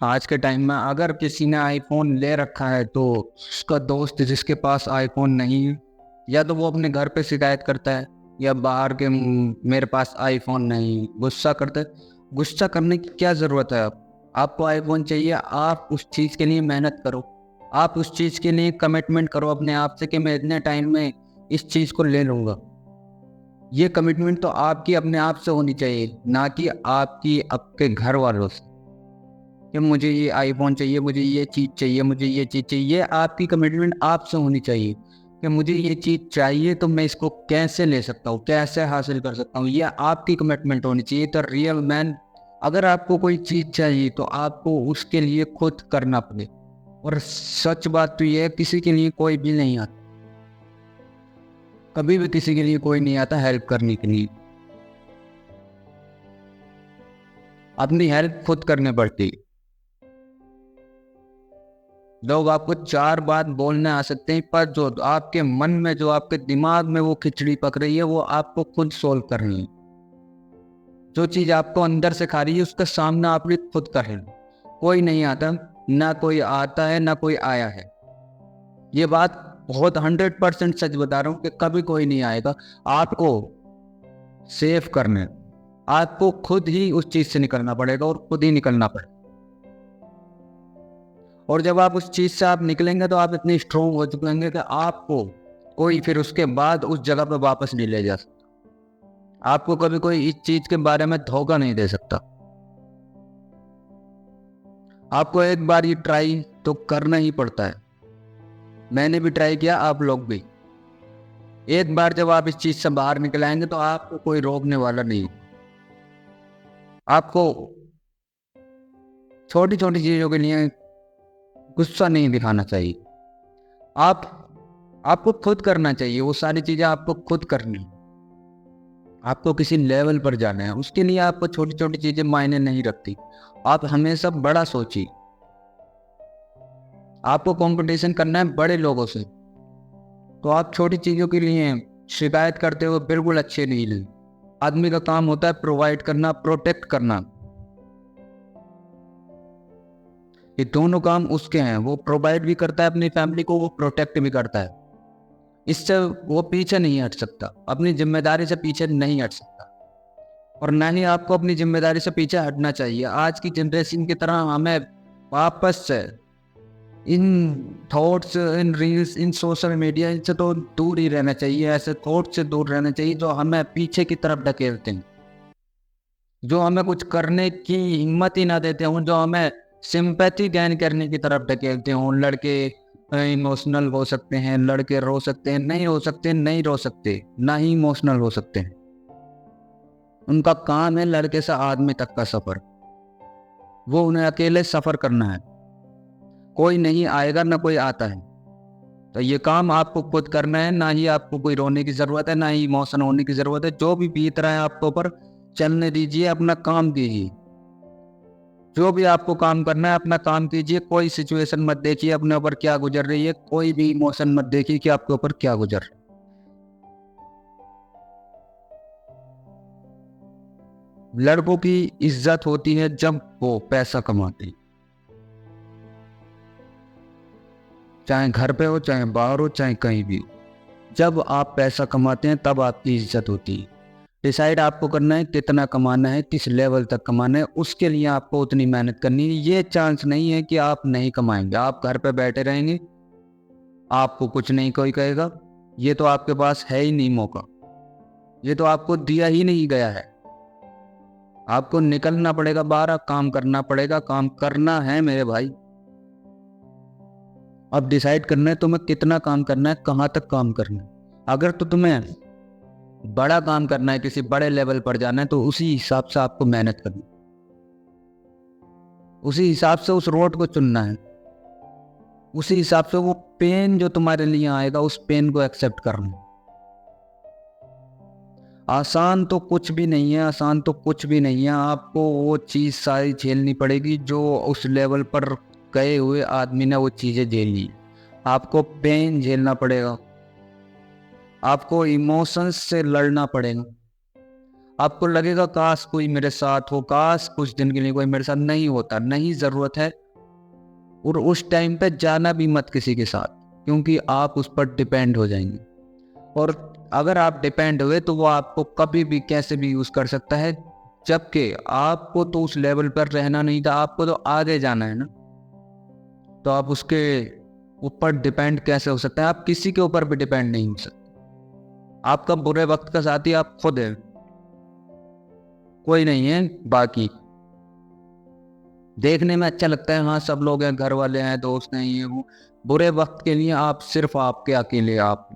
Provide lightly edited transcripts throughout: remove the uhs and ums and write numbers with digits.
आज के टाइम में अगर किसी ने आईफोन ले रखा है तो उसका दोस्त जिसके पास आईफोन नहीं है, या तो वो अपने घर पे शिकायत करता है, या बाहर के मेरे पास आईफोन नहीं, गुस्सा करता है। गुस्सा करने की क्या ज़रूरत है? आपको आईफोन चाहिए, आप उस चीज़ के लिए मेहनत करो। आप उस चीज़ के लिए कमिटमेंट करो अपने आप से कि मैं इतने टाइम में इस चीज़ को ले लूँगा। ये कमिटमेंट तो आपकी अपने आप से होनी चाहिए, ना कि आपकी आपके घर वालों से कि मुझे ये आईफोन चाहिए, मुझे ये चीज़ चाहिए, मुझे ये चीज़ चाहिए। ये आपकी कमिटमेंट आपसे होनी चाहिए कि मुझे ये चीज़ चाहिए तो मैं इसको कैसे ले सकता हूँ, कैसे हासिल कर सकता हूँ। ये आपकी कमिटमेंट होनी चाहिए। तो रियल मैन, अगर आपको कोई चीज़ चाहिए तो आपको उसके लिए खुद करना पड़े। और सच बात तो ये है, किसी के लिए कोई भी नहीं आता, कभी भी किसी के लिए कोई नहीं आता हेल्प करने के लिए। अपनी हेल्प खुद करने पड़ती है। लोग आपको चार बात बोलने आ सकते हैं, पर जो आपके मन में, जो आपके दिमाग में वो खिचड़ी पक रही है, वो आपको खुद सोल्व करनी है। जो चीज आपको अंदर से खा रही है उसका सामना आपने खुद कर लेना। कोई नहीं आता, ना कोई आता है, ना कोई आया है। ये बात बहुत 100% सच बता रहा हूँ कि कभी कोई नहीं आएगा आपको सेव करने। आपको खुद ही उस चीज से निकलना पड़ेगा और खुद ही निकलना पड़ेगा। और जब आप उस चीज से आप निकलेंगे तो आप इतने स्ट्रोंग हो चुके होंगे कि आपको कोई फिर उसके बाद उस जगह पर वापस नहीं ले जा सकता। आपको कभी कोई इस चीज के बारे में धोखा नहीं दे सकता। आपको एक बार ये ट्राई तो करना ही पड़ता है। मैंने भी ट्राई किया, आप लोग भी। एक बार जब आप इस चीज से बाहर निकल आएंगे तो आपको कोई रोकने वाला नहीं। आपको छोटी छोटी चीजों के लिए गुस्सा नहीं दिखाना चाहिए। आप आपको खुद करना चाहिए, वो सारी चीजें आपको खुद करनी है। आपको किसी लेवल पर जाना है, उसके लिए आपको छोटी छोटी चीजें मायने नहीं रखती। आप हमेशा बड़ा सोचिए। आपको कंपटीशन करना है बड़े लोगों से, तो आप छोटी चीजों के लिए शिकायत करते हुए बिल्कुल अच्छे नहीं लगे। आदमी का काम होता है प्रोवाइड करना, प्रोटेक्ट करना। ये दोनों काम उसके हैं। वो प्रोवाइड भी करता है अपनी फैमिली को, वो प्रोटेक्ट भी करता है। इससे वो पीछे नहीं हट सकता, अपनी जिम्मेदारी से पीछे नहीं हट सकता। और ना ही आपको अपनी जिम्मेदारी से पीछे हटना चाहिए। आज की जनरेशन की तरह हमें वापस से इन थॉट्स, इन रील्स, इन सोशल मीडिया, इनसे तो दूर ही रहना चाहिए। ऐसे थॉट से दूर रहना चाहिए जो हमें पीछे की तरफ ढकेलते हैं, जो हमें कुछ करने की हिम्मत ही ना देते हों, जो हमें सिंपैथी गेन करने की तरफ ढकेलते हों। लड़के इमोशनल हो सकते हैं, लड़के रो सकते हैं, नहीं हो सकते, नहीं रो सकते, ना ही इमोशनल हो सकते हैं। उनका काम है लड़के से आदमी तक का सफर। वो उन्हें अकेले सफर करना है। कोई नहीं आएगा, ना कोई आता है। तो ये काम आपको खुद करना है। ना ही आपको कोई रोने की जरूरत है, ना ही इमोशन होने की जरूरत है। जो भी बीत रहा है आपके ऊपर, चलने दीजिए, अपना काम कीजिए। जो भी आपको काम करना है अपना काम कीजिए। कोई सिचुएशन मत देखिए अपने ऊपर क्या गुजर रही है, कोई भी इमोशन मत देखिए कि आपके ऊपर क्या गुजर रहा है। लड़कों की इज्जत होती है जब वो पैसा कमाते हैं, चाहे घर पे हो, चाहे बाहर हो, चाहे कहीं भी हो। जब आप पैसा कमाते हैं तब आपकी इज्जत होती है। डिसाइड आपको करना है कितना कमाना है, किस लेवल तक कमाना है, उसके लिए आपको उतनी मेहनत करनी है। ये चांस नहीं है कि आप नहीं कमाएंगे, आप घर पे बैठे रहेंगे, आपको कुछ नहीं कोई कहेगा। ये तो आपके पास है ही नहीं मौका, ये तो आपको दिया ही नहीं गया है। आपको निकलना पड़ेगा बाहर, काम करना पड़ेगा। काम करना है मेरे भाई। अब डिसाइड करना है तुम्हें कितना काम करना है, कहाँ तक काम करना है। अगर तो तुम्हें बड़ा काम करना है, किसी बड़े लेवल पर जाना है, तो उसी हिसाब से आपको मेहनत करनी है। उसी हिसाब से उस रोड को चुनना है। उसी हिसाब से वो पेन जो तुम्हारे लिए आएगा, उस पेन को एक्सेप्ट करना है। आसान तो कुछ भी नहीं है, आसान तो कुछ भी नहीं है। आपको वो चीज़ सारी झेलनी पड़ेगी जो उस लेवल पर गए हुए आदमी ने वो चीज़ें झेली। आपको पेन झेलना पड़ेगा, आपको इमोशंस से लड़ना पड़ेगा, आपको लगेगा काश कोई मेरे साथ हो, काश कुछ दिन के लिए कोई मेरे साथ नहीं होता, नहीं ज़रूरत है। और उस टाइम पे जाना भी मत किसी के साथ, क्योंकि आप उस पर डिपेंड हो जाएंगे। और अगर आप डिपेंड हुए तो वो आपको कभी भी कैसे भी यूज़ कर सकता है, जबकि आपको तो उस लेवल पर रहना नहीं था, आपको तो आगे जाना है ना। तो आप उसके ऊपर डिपेंड कैसे हो सकते हैं? आप किसी के ऊपर भी डिपेंड नहीं हो सकते। आपका बुरे वक्त का साथी आप खुद है, कोई नहीं है बाकी। देखने में अच्छा लगता है, हाँ सब लोग हैं, घर वाले हैं, दोस्त हैं, ये वो। बुरे वक्त के लिए आप सिर्फ आपके अकेले आप।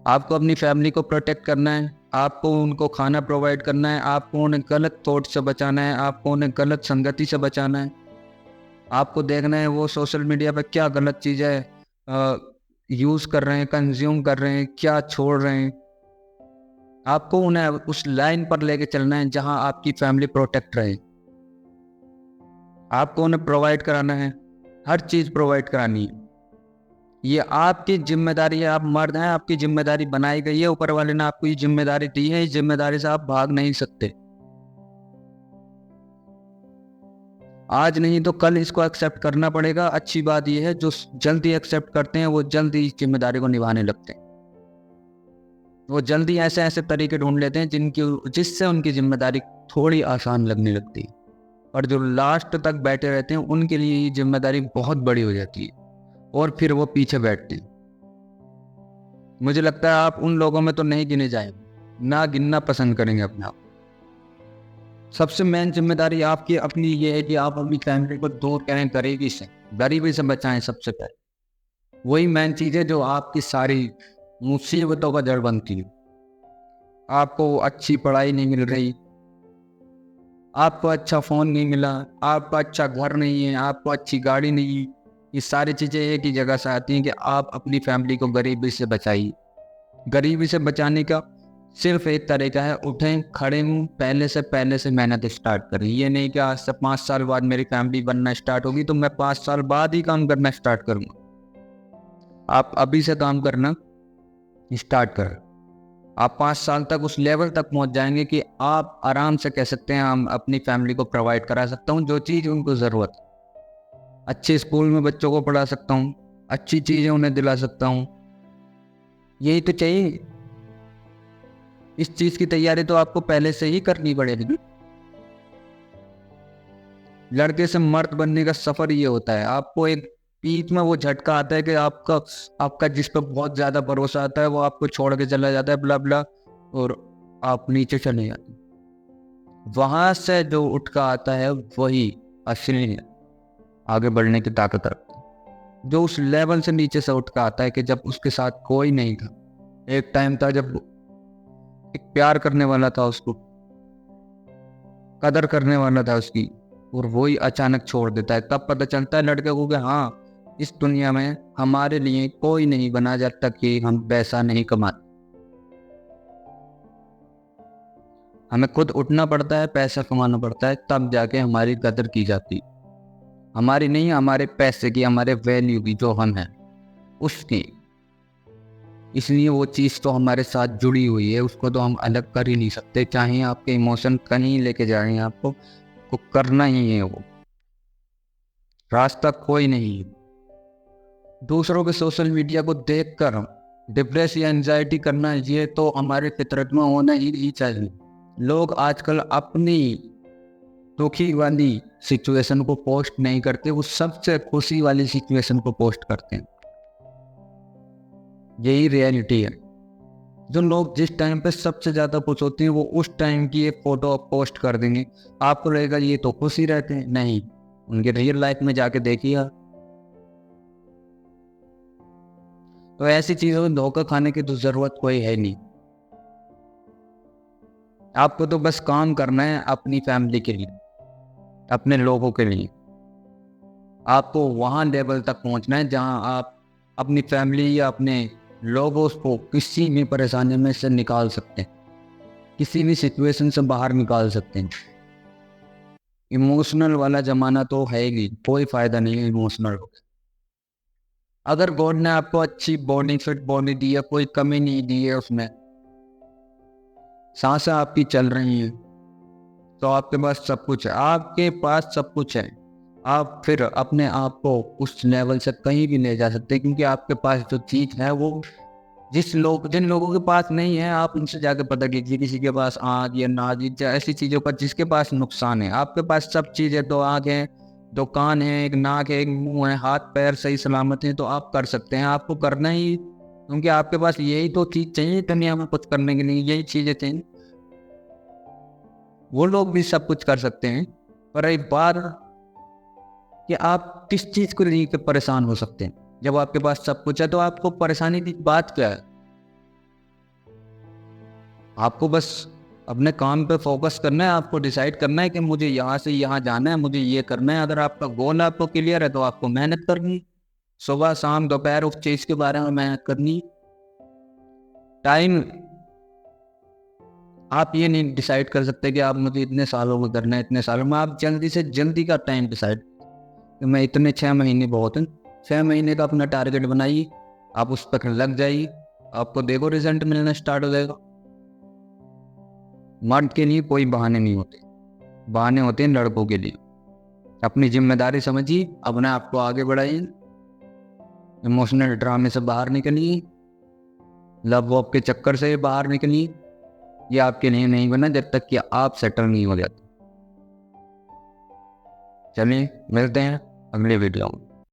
आपको अपनी फैमिली को प्रोटेक्ट करना है, आपको उनको खाना प्रोवाइड करना है, आपको उन्हें गलत थॉट से बचाना है, आपको उन्हें गलत संगति से बचाना है। आपको देखना है वो सोशल मीडिया पर क्या गलत चीज़ें यूज़ कर रहे हैं, कंज्यूम कर रहे हैं, क्या छोड़ रहे हैं। आपको उन्हें उस लाइन पर लेके चलना है जहां आपकी फैमिली प्रोटेक्ट रहे। आपको उन्हें प्रोवाइड कराना है, हर चीज़ प्रोवाइड करानी है। ये आपकी जिम्मेदारी है, आप मर्द हैं, आपकी जिम्मेदारी बनाई गई है, ऊपर वाले ने आपको ये जिम्मेदारी दी है, इस जिम्मेदारी से आप भाग नहीं सकते। आज नहीं तो कल इसको एक्सेप्ट करना पड़ेगा। अच्छी बात यह है जो जल्दी एक्सेप्ट करते हैं वो जल्दी इस जिम्मेदारी को निभाने लगते हैं। वो जल्दी ऐसे ऐसे तरीके ढूंढ लेते हैं जिससे उनकी जिम्मेदारी थोड़ी आसान लगने लगती है। और जो लास्ट तक बैठे रहते हैं उनके लिए ये जिम्मेदारी बहुत बड़ी हो जाती है और फिर वो पीछे बैठते हैं। मुझे लगता है आप उन लोगों में तो नहीं गिने जाएंगे, ना गिनना पसंद करेंगे अपने आप। सबसे मेन जिम्मेदारी आपकी अपनी ये है कि आप अपनी फैमिली को दूर करें गरीबी से बचाएं। सबसे पहले वही मेन चीज़ है जो आपकी सारी मुसीबतों का जड़ बनती है। आपको अच्छी पढ़ाई नहीं मिल रही, आपको अच्छा फ़ोन नहीं मिला, आपको अच्छा घर नहीं है, आपको अच्छी गाड़ी नहीं है, ये सारी चीज़ें एक ही जगह से आती हैं कि आप अपनी फैमिली को गरीबी से बचाइए। गरीबी से बचाने का सिर्फ एक तरीका है, उठें खड़े हों, पहले से मेहनत स्टार्ट करें। ये नहीं कि आज से 5 साल बाद मेरी फैमिली बनना स्टार्ट होगी तो मैं 5 साल बाद ही काम करना स्टार्ट करूँगा। आप अभी से काम करना स्टार्ट करें। आप 5 साल तक उस लेवल तक पहुंच जाएंगे कि आप आराम से कह सकते हैं हम अपनी फैमिली को प्रोवाइड करा सकता हूं जो चीज़ उनको ज़रूरत है। अच्छे स्कूल में बच्चों को पढ़ा सकता हूं, अच्छी चीज़ें उन्हें दिला सकता हूं। यही तो चाहिए। इस चीज़ की तैयारी तो आपको पहले से ही करनी पड़ेगी। लड़के से मर्द बनने का सफ़र ये होता है। आपको एक बीच में वो झटका आता है कि आपका आपका जिस पर बहुत ज़्यादा भरोसा आता है वो आपको छोड़ के चला जाता है, ब्ला ब्ला, और आप नीचे चले जाते हैं। वहां से जो उठ का आता है वही असली है, आगे बढ़ने की ताकत रखता है। जो उस लेवल से नीचे से उठ का आता है कि जब उसके साथ कोई नहीं था, एक टाइम था जब एक प्यार करने वाला था, उसको कदर करने वाला था उसकी, और वही अचानक छोड़ देता है। तब पता चलता है लड़के को कि हाँ, इस दुनिया में हमारे लिए कोई नहीं बना जब तक कि हम पैसा नहीं कमाते। हमें खुद उठना पड़ता है, पैसा कमाना पड़ता है, तब जाके हमारी कदर की जाती है। हमारी नहीं, हमारे पैसे की, हमारे वैल्यू की, जो हम हैं उसकी। इसलिए वो चीज़ तो हमारे साथ जुड़ी हुई है, उसको तो हम अलग कर ही नहीं सकते। चाहे आपके इमोशन कहीं लेके जा रहे हैं, आपको को करना ही है, वो रास्ता कोई नहीं है। दूसरों के सोशल मीडिया को देखकर डिप्रेस या एंजाइटी करना, ये तो हमारे फितरत में होना ही नहीं चाहिए। लोग आजकल अपनी दुखी वाली सिचुएशन को पोस्ट नहीं करते, वो सबसे खुशी वाली सिचुएशन को पोस्ट करते हैं। यही रियलिटी है। जो लोग जिस टाइम पे सबसे ज़्यादा खुश होते हैं वो उस टाइम की एक फ़ोटो पोस्ट कर देंगे। आपको लगेगा ये तो खुश ही रहते हैं, नहीं, उनके रियल लाइफ में जाके देखिए। तो ऐसी चीज़ों में धोखा खाने की तो ज़रूरत कोई है नहीं। आपको तो बस काम करना है अपनी फैमिली के लिए, अपने लोगों के लिए। आपको वहाँ लेवल तक पहुँचना है जहाँ आप अपनी फैमिली या अपने लोगों को किसी भी परेशानी में से निकाल सकते हैं, किसी भी सिचुएशन से बाहर निकाल सकते हैं। इमोशनल वाला ज़माना तो है ही, कोई फ़ायदा नहीं है इमोशनल हो। अगर गॉड ने आपको अच्छी बॉडी, फिट बॉडी दी है, कोई कमी नहीं दी है उसमें, सांसें आपकी चल रही हैं, तो आपके पास सब कुछ है, आपके पास सब कुछ है। आप फिर अपने आप को उस लेवल से कहीं भी ले जा सकते हैं, क्योंकि आपके पास जो चीज़ है वो जिन लोगों के पास नहीं है, आप उनसे जाके पता कीजिए किसी के पास आँख या नाक या ऐसी चीज़ों का जिसके पास नुकसान है। आपके पास सब चीज़ है, दो आँख है, दो कान है, एक नाक है, एक मुंह है, हाथ पैर सही सलामत है, तो आप कर सकते हैं। आपको करना ही, क्योंकि आपके पास यही तो चीज़ चाहिए दुनिया में कुछ करने के लिए, यही चीज़ें चाहिए। वो लोग भी सब कुछ कर सकते हैं, पर एक बार कि आप किस चीज़ को लेकर परेशान हो सकते हैं। जब आपके पास सब कुछ है तो आपको परेशानी की बात क्या है? आपको बस अपने काम पे फोकस करना है, आपको डिसाइड करना है कि मुझे यहाँ से यहाँ जाना है, मुझे ये करना है। अगर आपका गोल आपको क्लियर है तो आपको मेहनत करनी, सुबह शाम दोपहर उस चीज़ के बारे में मेहनत करनी। टाइम आप ये नहीं डिसाइड कर सकते कि आप मुझे इतने सालों में करना है, इतने सालों में। आप जल्दी से जल्दी का टाइम डिसाइड कि मैं इतने 6 महीने बहुत हैं, 6 महीने का अपना टारगेट बनाइए, आप उस पर लग जाइए, आपको देखो रिजल्ट मिलना स्टार्ट हो जाएगा। मर्द के लिए कोई बहाने नहीं होते, बहाने होते हैं लड़कों के लिए। अपनी जिम्मेदारी समझिए, अपने आप को आगे बढ़ाइए, इमोशनल ड्रामे से बाहर निकलिए, लव वॉप के चक्कर से बाहर निकलिए। ये आपके लिए नहीं बना जब तक कि आप सेटल नहीं हो जाते। चलिए मिलते हैं अगले वीडियो में।